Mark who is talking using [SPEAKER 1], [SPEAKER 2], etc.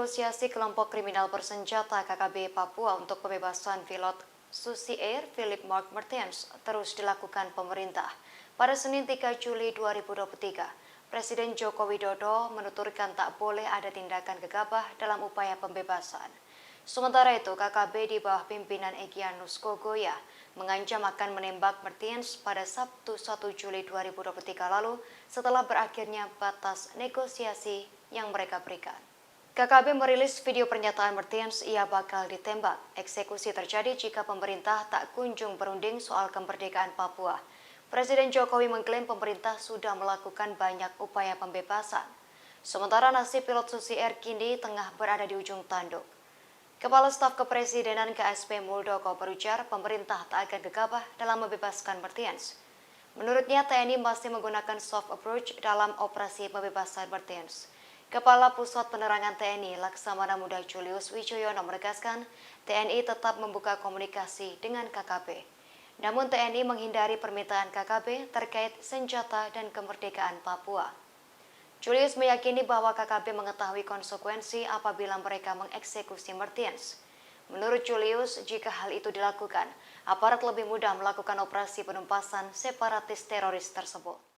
[SPEAKER 1] negosiasi kelompok kriminal bersenjata KKB Papua untuk pembebasan pilot Susi Air Philip Mark Martens terus dilakukan pemerintah. Pada Senin 3 Juli 2023, Presiden Joko Widodo menuturkan tak boleh ada tindakan gegabah dalam upaya pembebasan. Sementara itu, KKB di bawah pimpinan Egyanus Kogoya mengancam akan menembak Martens pada Sabtu 1 Juli 2023 lalu setelah berakhirnya batas negosiasi yang mereka berikan. KKB merilis video pernyataan Martens ia bakal ditembak. Eksekusi terjadi jika pemerintah tak kunjung berunding soal kemerdekaan Papua. Presiden Jokowi mengklaim pemerintah sudah melakukan banyak upaya pembebasan. Sementara nasib pilot Susi Air kini tengah berada di ujung tanduk. Kepala Staf Kepresidenan KSP Muldoko berujar pemerintah tak akan gegabah dalam membebaskan Martens. Menurutnya TNI masih menggunakan soft approach dalam operasi pembebasan Martens. Kepala Pusat Penerangan TNI Laksamana Muda Julius Wijoyono menegaskan TNI tetap membuka komunikasi dengan KKB. Namun TNI menghindari permintaan KKB terkait senjata dan kemerdekaan Papua. Julius meyakini bahwa KKB mengetahui konsekuensi apabila mereka mengeksekusi Martens. Menurut Julius, jika hal itu dilakukan, aparat lebih mudah melakukan operasi penumpasan separatis teroris tersebut.